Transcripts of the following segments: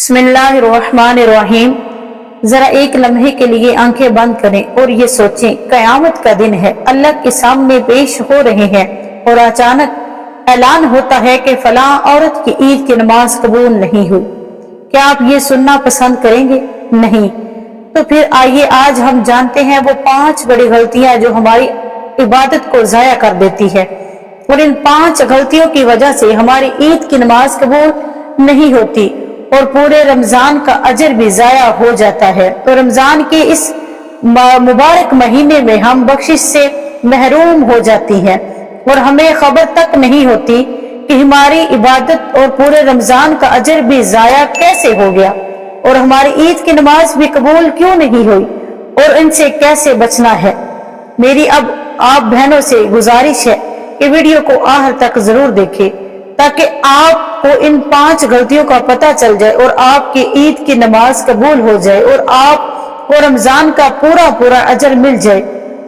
بسم اللہ الرحمن الرحیم۔ ذرا ایک لمحے کے لیے آنکھیں بند کریں اور یہ سوچیں، قیامت کا دن ہے، اللہ کے سامنے پیش ہو رہے ہیں اور اچانک اعلان ہوتا ہے کہ فلاں عورت کی عید کی نماز قبول نہیں ہوئی۔ کیا آپ یہ سننا پسند کریں گے؟ نہیں۔ تو پھر آئیے آج ہم جانتے ہیں وہ 5 بڑی غلطیاں جو ہماری عبادت کو ضائع کر دیتی ہے، اور ان 5 غلطیوں کی وجہ سے ہماری عید کی نماز قبول نہیں ہوتی اور پورے رمضان کا اجر بھی ضائع ہو جاتا ہے۔ تو رمضان کے اس مبارک مہینے میں ہم بخشش سے محروم ہو جاتی ہیں اور ہمیں خبر تک نہیں ہوتی کہ ہماری عبادت اور پورے رمضان کا اجر بھی ضائع کیسے ہو گیا اور ہماری عید کی نماز بھی قبول کیوں نہیں ہوئی اور ان سے کیسے بچنا ہے۔ میری اب آپ بہنوں سے گزارش ہے کہ ویڈیو کو آخر تک ضرور دیکھیں تاکہ آپ کو ان 5 غلطیوں کا پتہ چل جائے اور آپ کی عید کی نماز قبول ہو جائے اور آپ کو رمضان کا پورا اجر مل جائے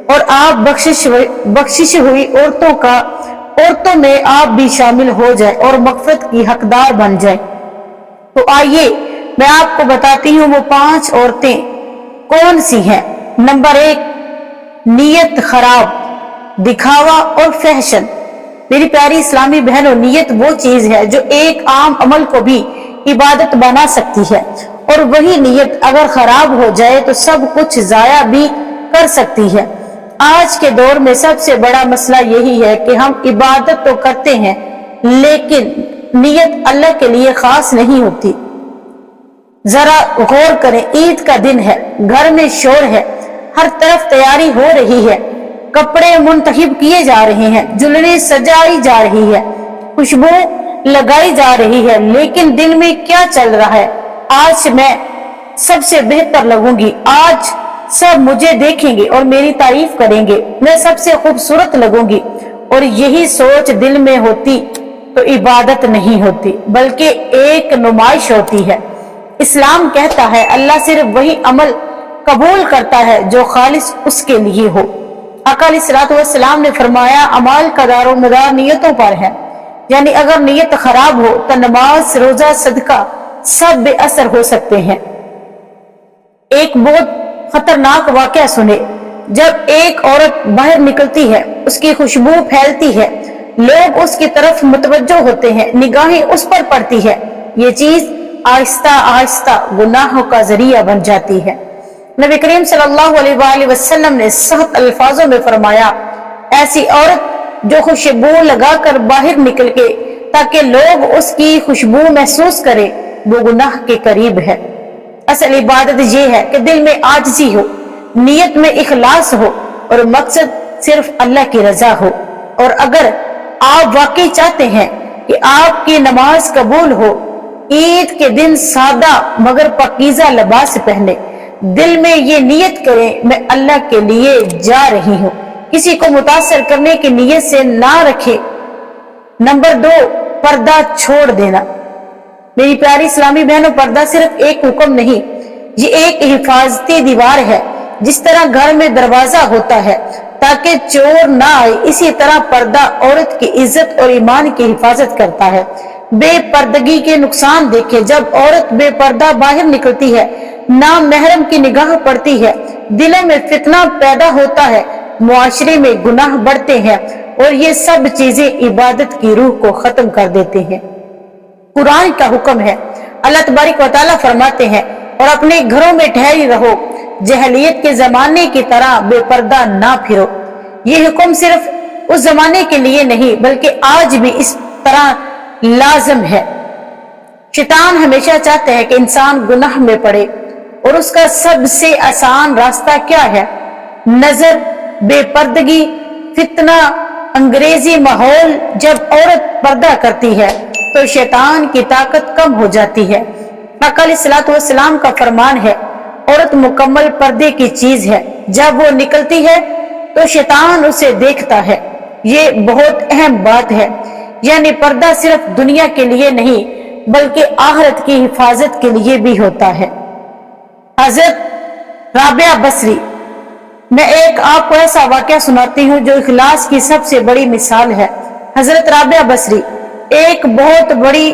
اور آپ بخشش ہوئی عورتوں میں آپ بھی شامل ہو جائے اور مغفرت کی حقدار بن جائے۔ تو آئیے میں آپ کو بتاتی ہوں وہ 5 عورتیں کون سی ہیں۔ نمبر 1، نیت خراب، دکھاوا اور فحشن۔ میری پیاری اسلامی بہنوں، نیت وہ چیز ہے جو ایک عام عمل کو بھی عبادت بنا سکتی ہے، اور وہی نیت اگر خراب ہو جائے تو سب کچھ ضائع بھی کر سکتی ہے۔ آج کے دور میں سب سے بڑا مسئلہ یہی ہے کہ ہم عبادت تو کرتے ہیں لیکن نیت اللہ کے لیے خاص نہیں ہوتی۔ ذرا غور کریں، عید کا دن ہے، گھر میں شور ہے، ہر طرف تیاری ہو رہی ہے، کپڑے منتخب کیے جا رہے ہیں، جولری سجائی جا رہی ہے، خوشبو لگائی جا رہی ہے، لیکن دل میں کیا چل رہا ہے؟ آج میں سب سے بہتر لگوں گی، آج سب مجھے دیکھیں گے اور میری تعریف کریں گے، میں سب سے خوبصورت لگوں گی۔ اور یہی سوچ دل میں ہوتی تو عبادت نہیں ہوتی بلکہ ایک نمائش ہوتی ہے۔ اسلام کہتا ہے اللہ صرف وہی عمل قبول کرتا ہے جو خالص اس کے لیے ہو۔ آقا علیہ الصلوۃ والسلام نے فرمایا اعمال کا دار و مدار نیتوں پر ہے، یعنی اگر نیت خراب ہو تو نماز، روزہ، صدقہ سب بے اثر ہو سکتے ہیں۔ ایک بہت خطرناک واقعہ سنے۔ جب ایک عورت باہر نکلتی ہے، اس کی خوشبو پھیلتی ہے، لوگ اس کی طرف متوجہ ہوتے ہیں، نگاہیں اس پر پڑتی ہے، یہ چیز آہستہ آہستہ گناہوں کا ذریعہ بن جاتی ہے۔ نبی کریم صلی اللہ علیہ وآلہ وسلم نے سخت الفاظوں میں فرمایا، ایسی عورت جو خوشبو لگا کر باہر نکل کے تاکہ لوگ اس کی خوشبو محسوس کرے، وہ گناہ کے قریب ہے۔ اصل عبادت یہ ہے کہ دل میں عاجزی ہو، نیت میں اخلاص ہو اور مقصد صرف اللہ کی رضا ہو۔ اور اگر آپ واقعی چاہتے ہیں کہ آپ کی نماز قبول ہو، عید کے دن سادہ مگر پاکیزہ لباس پہنے، دل میں یہ نیت کریں میں اللہ کے لیے جا رہی ہوں، کسی کو متاثر کرنے کی نیت سے نہ رکھے۔ نمبر 2، پردہ چھوڑ دینا۔ میری پیاری اسلامی بہنوں، پردہ صرف ایک حکم نہیں، یہ ایک حفاظتی دیوار ہے۔ جس طرح گھر میں دروازہ ہوتا ہے تاکہ چور نہ آئے، اسی طرح پردہ عورت کی عزت اور ایمان کی حفاظت کرتا ہے۔ بے پردگی کے نقصان دیکھیں، جب عورت بے پردہ باہر نکلتی ہے، نامحرم کی نگاہ پڑتی ہے، دلوں میں فتنہ پیدا ہوتا ہے، معاشرے میں گناہ بڑھتے ہیں اور یہ سب چیزیں عبادت کی روح کو ختم کر دیتے ہیں۔ قرآن کا حکم ہے، اللہ تبارک و تعالیٰ فرماتے ہیں، اور اپنے گھروں میں ٹھہری رہو، جہلیت کے زمانے کی طرح بے پردہ نہ پھرو۔ یہ حکم صرف اس زمانے کے لیے نہیں بلکہ آج بھی اس طرح لازم ہے۔ شیطان ہمیشہ چاہتا ہے کہ انسان گناہ میں پڑے، اور اس کا سب سے آسان راستہ کیا ہے؟ نظر، بے پردگی، فتنہ انگیزی ماحول۔ جب عورت پردہ کرتی ہے تو شیطان کی طاقت کم ہو جاتی ہے۔ آقا علیہ الصلوۃ والسلام کا فرمان ہے، عورت مکمل پردے کی چیز ہے، جب وہ نکلتی ہے تو شیطان اسے دیکھتا ہے۔ یہ بہت اہم بات ہے، یعنی پردہ صرف دنیا کے لیے نہیں بلکہ آخرت کی حفاظت کے لیے بھی ہوتا ہے۔ حضرت رابعہ بصری، میں ایک آپ کو ایسا واقعہ سناتی ہوں جو اخلاص کی سب سے بڑی مثال ہے۔ حضرت رابعہ بصری ایک بہت بڑی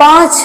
5,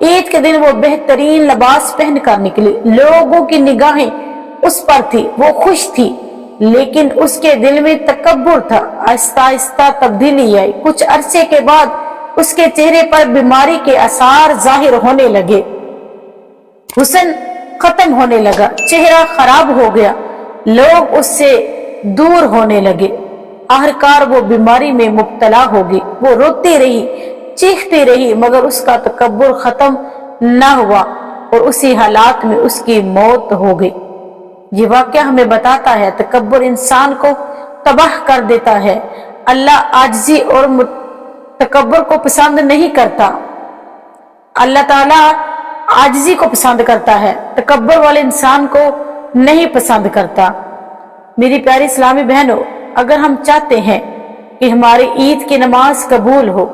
عید کے دن وہ بہترین لباس پہن کر نکلی، لوگوں کی نگاہیں اس پر تھی، وہ خوش تھی، لیکن اس کے دل میں تکبر تھا۔ آہستہ آہستہ تبدیلی آئی، کچھ عرصے کے بعد اس کے چہرے پر بیماری کے آثار ظاہر ہونے لگے، حسن ختم ہونے لگا، چہرہ خراب ہو گیا، لوگ اس سے دور ہونے لگے۔ آخرکار وہ بیماری میں مبتلا ہوگی، وہ روتی رہی، چیختی رہی، مگر اس کا تکبر ختم نہ ہوا اور اسی حالات میں اس کی موت ہو گئی۔ یہ واقعہ ہمیں بتاتا ہے تکبر انسان کو تباہ کر دیتا ہے۔ اللہ عاجزی اور تکبر کو پسند نہیں کرتا۔ اللہ تعالیٰ عاجزی کو پسند کرتا ہے، تکبر والے انسان کو نہیں پسند کرتا۔ میری پیاری اسلامی بہنوں، اگر ہم چاہتے ہیں کہ ہماری عید کی نماز قبول ہو،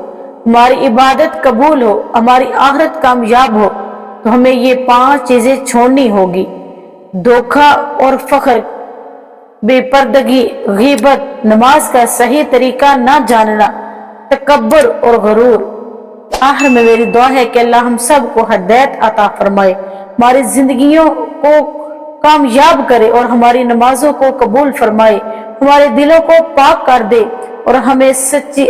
ہماری عبادت قبول ہو، ہماری آخرت کامیاب ہو، تو ہمیں یہ 5 چیزیں چھوڑنی ہوگی: دھوکہ اور فخر، بے پردگی، غیبت، نماز کا صحیح طریقہ نہ جاننا، تکبر اور غرور۔ آخر میں میری دعا ہے کہ اللہ ہم سب کو ہدایت عطا فرمائے، ہماری زندگیوں کو کامیاب کرے اور ہماری نمازوں کو قبول فرمائے، ہمارے دلوں کو پاک کر دے اور ہمیں سچی